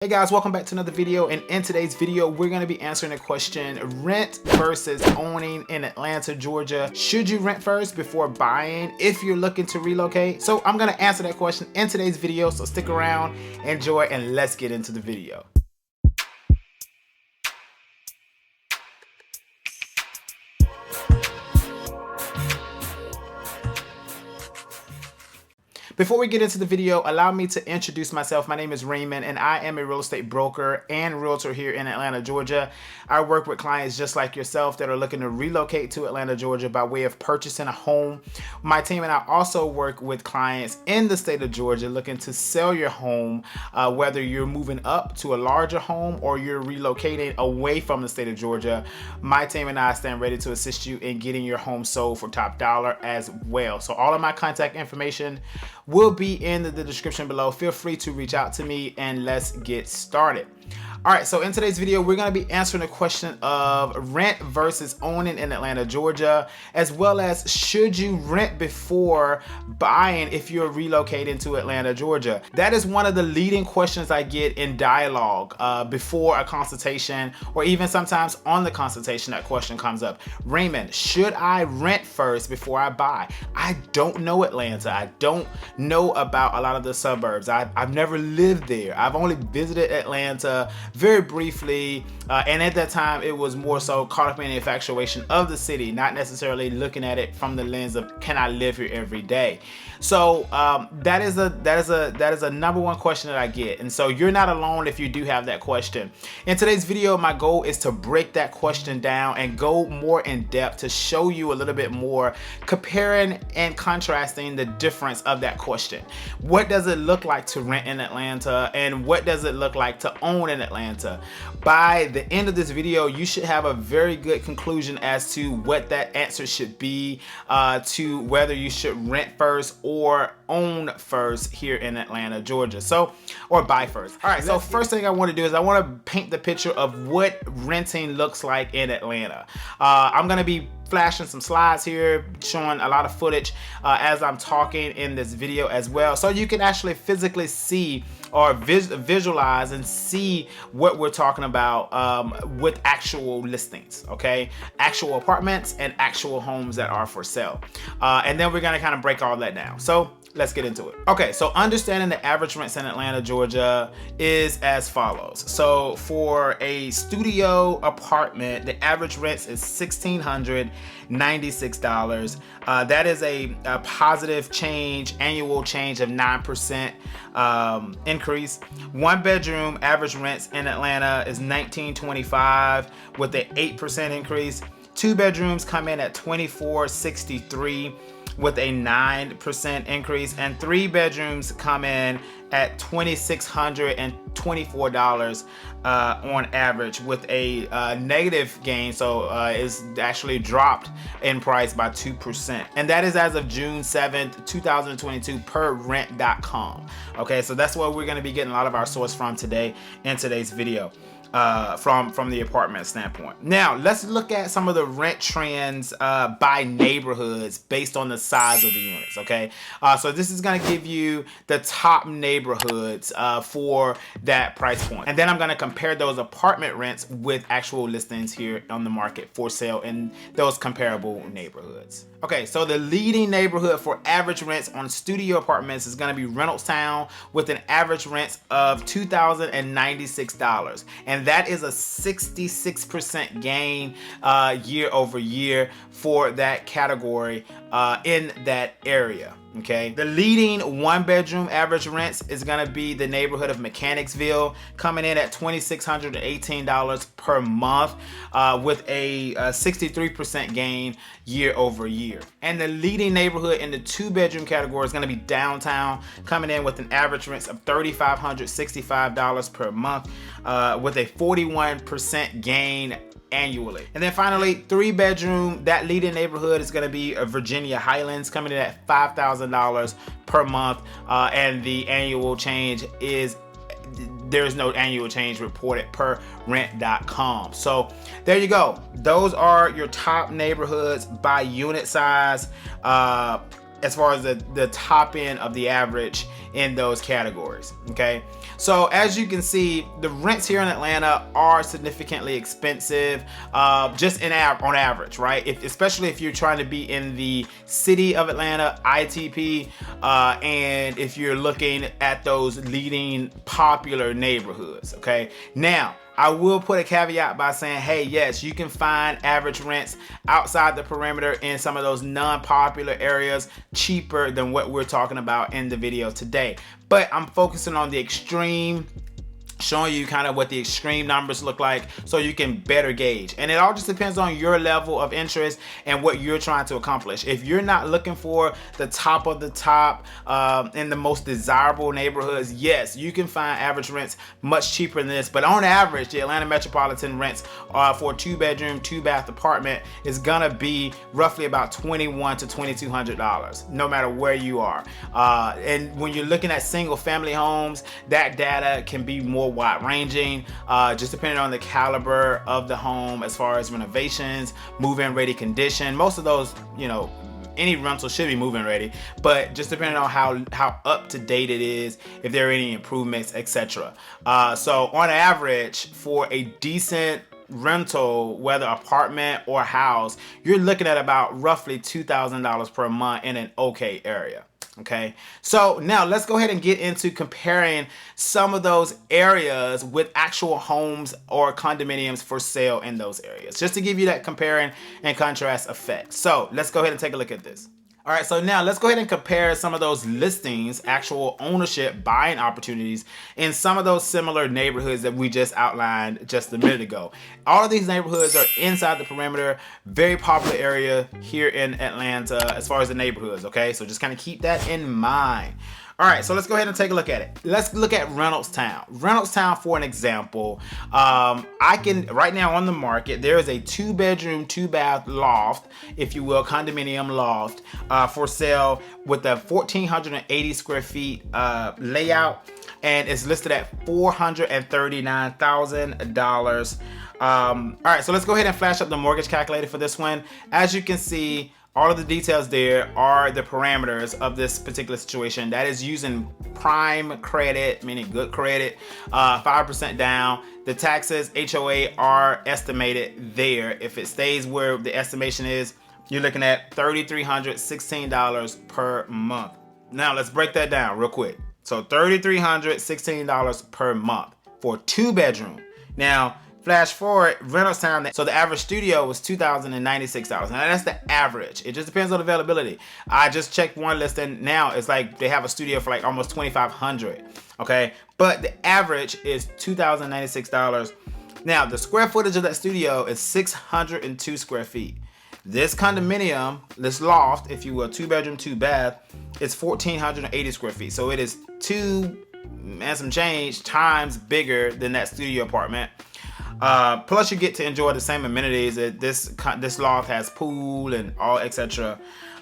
Hey guys, welcome back to another video, and in today's video we're going to be answering the question rent versus owning in Atlanta, Georgia. Should you rent first before buying if you're looking to relocate? So I'm going to answer that question in today's video, so stick around, enjoy, and let's get into the video. Before we get into the video, allow me to introduce myself. My name is Raymond, and I am a real estate broker and realtor here in Atlanta, Georgia. I work with clients just like yourself that are looking to relocate to Atlanta, Georgia by way of purchasing a home. My team and I also work with clients in the state of Georgia looking to sell your home, whether you're moving up to a larger home or you're relocating away from the state of Georgia. My team and I stand ready to assist you in getting your home sold for top dollar as well. So all of my contact information will be in the description below. Feel free to reach out to me and let's get started. All right, so in today's video, we're going to be answering the question of rent versus owning in Atlanta, Georgia, as well as should you rent before buying if you're relocating to Atlanta, Georgia. That is one of the leading questions I get in dialogue before a consultation, or even sometimes on the consultation. That question comes up: Raymond, should I rent first before I buy? I don't know Atlanta. I don't know about a lot of the suburbs. I've never lived there. I've only visited Atlanta very briefly, and at that time it was more so caught up in the infatuation of the city, not necessarily looking at it from the lens of can I live here every day. So that is a number one question that I get, and so you're not alone if you do have that question. In today's video, my goal is to break that question down and go more in depth to show you a little bit more, comparing and contrasting the difference of that question. What does it look like to rent in Atlanta, and what does it look like to own in Atlanta? By the end of this video, you should have a very good conclusion as to what that answer should be, to whether you should rent first or own first here in Atlanta, Georgia. So, or buy first. All right, so first thing I want to do is I want to paint the picture of what renting looks like in Atlanta. I'm going to be flashing some slides here, showing a lot of footage as I'm talking in this video as well, so you can actually physically see or visualize and see what we're talking about with actual listings, okay? Actual apartments and actual homes that are for sale. And then we're gonna kind of break all that down. So let's get into it. Okay, so understanding the average rents in Atlanta, Georgia is as follows. So for a studio apartment, the average rents is $1,696. That is a positive change, annual change of 9% increase. One bedroom average rents in Atlanta is $1,925 with an 8% increase. Two bedrooms come in at $2,463 with a 9% increase, and three bedrooms come in at $2,624 on average with a negative gain, so it's actually dropped in price by 2%, and that is as of June 7th, 2022 per rent.com. Okay, so that's where we're going to be getting a lot of our source from today in today's video. From the apartment standpoint. Now let's look at some of the rent trends by neighborhoods based on the size of the units. Okay, so this is going to give you the top neighborhoods for that price point, and then I'm going to compare those apartment rents with actual listings here on the market for sale in those comparable neighborhoods. Okay, so the leading neighborhood for average rents on studio apartments is going to be Reynoldstown with an average rent of $2,096, and that is a 66% gain year over year for that category in that area. Okay, the leading one bedroom average rents is going to be the neighborhood of Mechanicsville, coming in at $2,618 per month with a 63% gain year over year. And the leading neighborhood in the two bedroom category is going to be downtown, coming in with an average rents of $3,565 per month with a 41% gain annually. And then finally, three bedroom, that leading neighborhood is going to be Virginia Highlands, coming in at $5,000 per month, and the annual change is there's no annual change reported per rent.com. So there you go. Those are your top neighborhoods by unit size. as far as the top end of the average in those categories. Okay, so as you can see, the rents here in Atlanta are significantly expensive, just on average, right? Especially if you're trying to be in the city of Atlanta, ITP, and if you're looking at those leading popular neighborhoods. Okay, now I will put a caveat by saying, hey, yes, you can find average rents outside the perimeter in some of those non-popular areas cheaper than what we're talking about in the video today. But I'm focusing on the extreme, showing you kind of what the extreme numbers look like so you can better gauge. And it all just depends on your level of interest and what you're trying to accomplish. If you're not looking for the top of the top in the most desirable neighborhoods, yes, you can find average rents much cheaper than this. But on average, the Atlanta Metropolitan rents for a 2-bedroom, 2-bath apartment is gonna be roughly about $2,100 to $2,200, no matter where you are. And when you're looking at single family homes, that data can be more wide ranging, just depending on the caliber of the home as far as renovations, move-in ready condition. Most of those, any rental should be move-in ready, but just depending on how up to date it is, if there are any improvements, etc. So on average, for a decent rental, whether apartment or house, you're looking at about roughly $2,000 per month in an okay area. Okay, so now let's go ahead and get into comparing some of those areas with actual homes or condominiums for sale in those areas, just to give you that comparing and contrast effect. So let's go ahead and take a look at this. All right, so now let's go ahead and compare some of those listings, actual ownership, buying opportunities in some of those similar neighborhoods that we just outlined just a minute ago. All of these neighborhoods are inside the perimeter, very popular area here in Atlanta as far as the neighborhoods, okay? So just kind of keep that in mind. All right, so let's go ahead and take a look at it. Let's look at Reynoldstown. Reynoldstown, for an example, right now on the market, there is a 2-bedroom, 2-bath loft, if you will, condominium loft for sale with a 1,480 square feet layout, and it's listed at $439,000. All right, so let's go ahead and flash up the mortgage calculator for this one. As you can see, all of the details there are the parameters of this particular situation. That is using prime credit, meaning good credit, 5% down. The taxes, HOA, are estimated there. If it stays where the estimation is, you're looking at $3,316 per month. Now let's break that down real quick. So $3,316 per month for 2-bedroom. Now, flash forward, Reynoldstown, so the average studio was $2,096. Now that's the average. It just depends on availability. I just checked one listing. Now it's like they have a studio for like almost $2,500. Okay, but the average is $2,096. Now the square footage of that studio is 602 square feet. This condominium, this loft, if you will, 2-bedroom, 2-bath, is 1,480 square feet. So it is 2 and some change times bigger than that studio apartment. Plus you get to enjoy the same amenities that this loft has, pool and all, etc.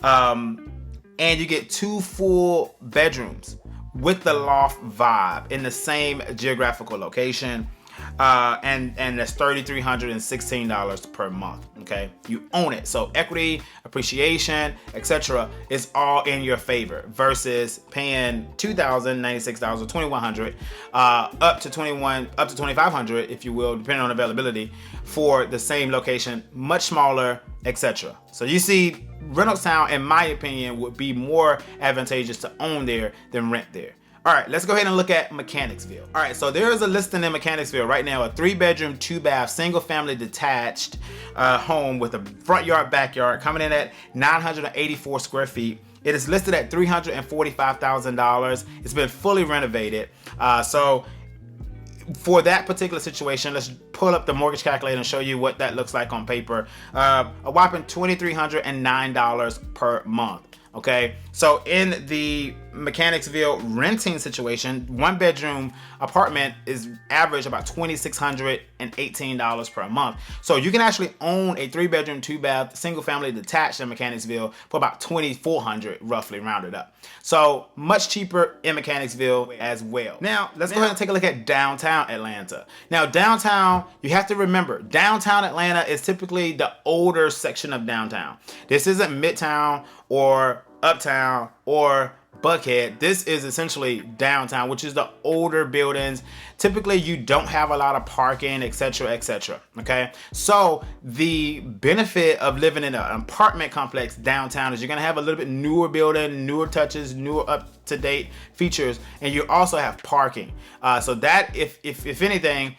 And you get 2 full bedrooms with the loft vibe in the same geographical location. And that's $3,316 per month. Okay, you own it. So equity, appreciation, etc. is all in your favor versus paying $2,096 or $2,100 up to $2,500, if you will, depending on availability, for the same location, much smaller, etc. So you see, Reynoldstown, in my opinion, would be more advantageous to own there than rent there. All right, let's go ahead and look at Mechanicsville. All right, so there is a listing in Mechanicsville right now, a 3-bedroom, 2-bath, single-family detached home with a front yard, backyard, coming in at 984 square feet. It is listed at $345,000. It's been fully renovated. So for that particular situation, let's pull up the mortgage calculator and show you what that looks like on paper. A whopping $2,309 per month. Okay, so in the Mechanicsville renting situation, 1-bedroom apartment is average about $2,618 per month. So you can actually own a 3-bedroom, 2-bath, single-family detached in Mechanicsville for about $2,400, roughly rounded up. So much cheaper in Mechanicsville as well. Now let's go ahead and take a look at downtown Atlanta. Now downtown, you have to remember, downtown Atlanta is typically the older section of downtown. This isn't Midtown or Uptown, or Buckhead. This is essentially downtown, which is the older buildings. Typically, you don't have a lot of parking, etc., etc. Okay, so the benefit of living in an apartment complex downtown is you're gonna have a little bit newer building, newer touches, newer up-to-date features, and you also have parking. So that, if anything,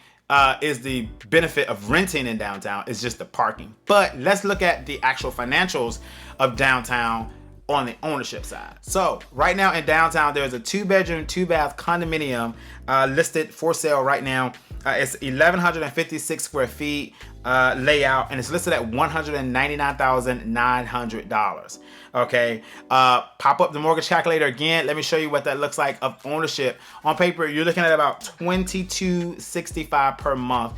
is the benefit of renting in downtown, is just the parking. But let's look at the actual financials of downtown on the ownership side. So right now in downtown, there's a 2-bedroom, 2-bath condominium listed for sale right now. It's 1,156 square feet layout, and it's listed at $199,900. Okay, pop up the mortgage calculator again. Let me show you what that looks like of ownership. On paper, you're looking at about $2,265 per month,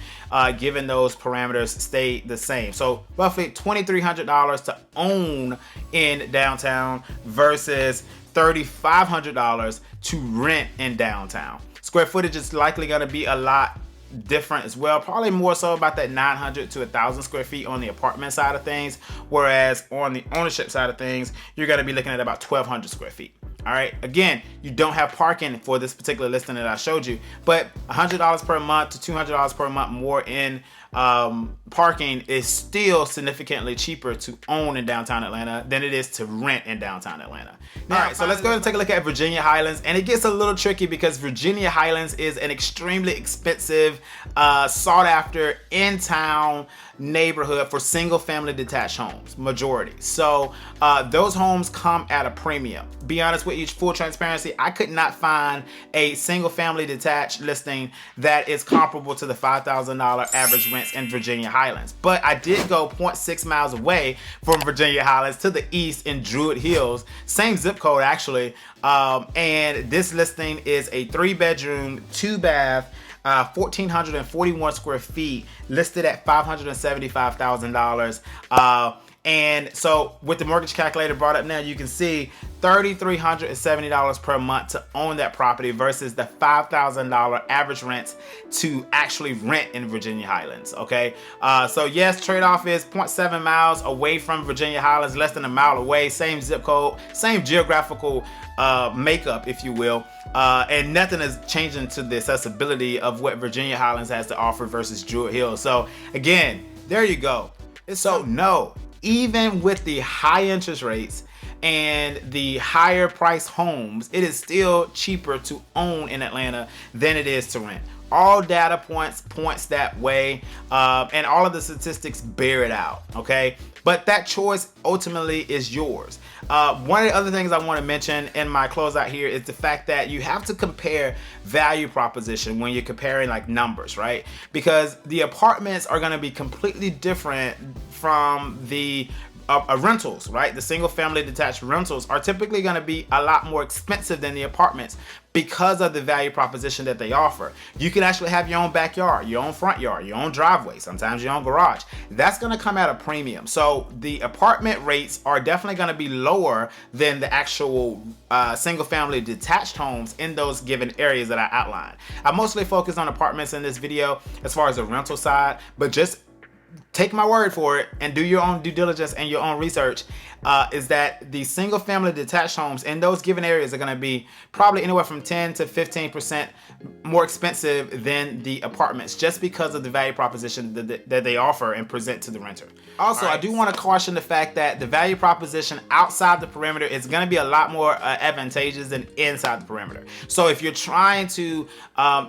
given those parameters stay the same. So roughly $2,300 to own in downtown versus $3,500 to rent in downtown. Square footage is likely going to be a lot different as well, probably more so about that 900 to 1,000 square feet on the apartment side of things, whereas on the ownership side of things, you're going to be looking at about 1,200 square feet. All right, again, you don't have parking for this particular listing that I showed you, but $100 per month to $200 per month more in parking is still significantly cheaper to own in downtown Atlanta than it is to rent in downtown Atlanta. All right, so let's go ahead and take a look at Virginia Highlands, and it gets a little tricky because Virginia Highlands is an extremely expensive, sought after in-town neighborhood for single family detached homes, majority. So those homes come at a premium. Be honest with you, full transparency, I could not find a single family detached listing that is comparable to the $5,000 average rents in Virginia Highlands. But I did go 0.6 miles away from Virginia Highlands to the east in Druid Hills, same zip code actually, and this listing is a 3-bedroom, 2-bath, 1,441 square feet, listed at $575,000. And so with the mortgage calculator brought up now, you can see $3,370 per month to own that property versus the $5,000 average rents to actually rent in Virginia Highlands. Okay, so yes, trade-off is 0.7 miles away from Virginia Highlands, less than a mile away, same zip code, same geographical makeup, if you will, and nothing is changing to the accessibility of what Virginia Highlands has to offer versus Druid Hills. So again, there you go. So no, even with the high interest rates and the higher price homes, it is still cheaper to own in Atlanta than it is to rent. All data points that way, and all of the statistics bear it out, okay? But that choice ultimately is yours. One of the other things I want to mention in my closeout here is the fact that you have to compare value proposition when you're comparing like numbers, right? Because the apartments are going to be completely different from the rentals, right? The single family detached rentals are typically going to be a lot more expensive than the apartments because of the value proposition that they offer. You can actually have your own backyard, your own front yard, your own driveway, sometimes your own garage. That's going to come at a premium. So the apartment rates are definitely going to be lower than the actual single family detached homes in those given areas that I outlined. I mostly focus on apartments in this video as far as the rental side, but just take my word for it and do your own due diligence and your own research, is that the single family detached homes in those given areas are going to be probably anywhere from 10 to 15% more expensive than the apartments, just because of the value proposition that they offer and present to the renter. Also, I do want to caution the fact that the value proposition outside the perimeter is going to be a lot more advantageous than inside the perimeter. So if you're trying to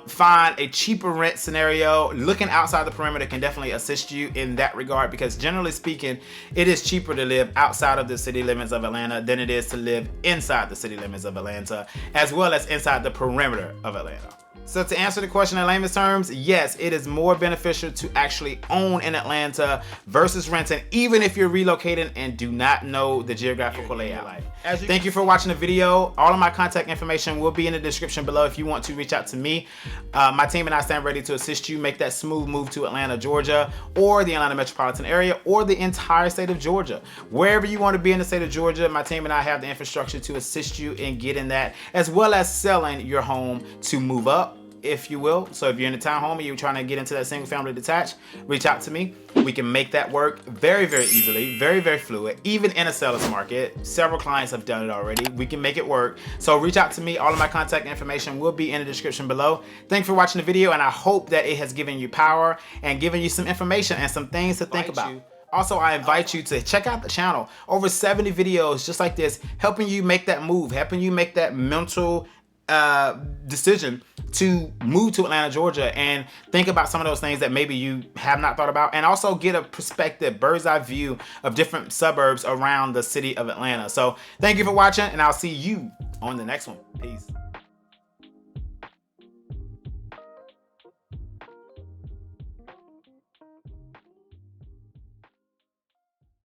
find a cheaper rent scenario, looking outside the perimeter can definitely assist you in that regard, because generally speaking, it is cheaper to live outside of the city limits of Atlanta than it is to live inside the city limits of Atlanta, as well as inside the perimeter of Atlanta. So to answer the question in layman's terms, yes, it is more beneficial to actually own in Atlanta versus renting, even if you're relocating and do not know the geographical layout. Thank you for watching the video. All of my contact information will be in the description below if you want to reach out to me. My team and I stand ready to assist you make that smooth move to Atlanta, Georgia, or the Atlanta Metropolitan area, or the entire state of Georgia. Wherever you want to be in the state of Georgia, my team and I have the infrastructure to assist you in getting that, as well as selling your home to move up if you will. So if you're in a townhome and you're trying to get into that single family detached, reach out to me. We can make that work very, very easily, very, very fluid, even in a seller's market. Several clients have done it already. We can make it work. So reach out to me. All of my contact information will be in the description below. Thanks for watching the video, and I hope that it has given you power and given you some information and some things to think about. Also, I invite you to check out the channel. Over 70 videos just like this, helping you make that move, helping you make that mental decision to move to Atlanta, Georgia, and think about some of those things that maybe you have not thought about, and also get a perspective, bird's eye view of different suburbs around the city of Atlanta. So thank you for watching, and I'll see you on the next one. Peace.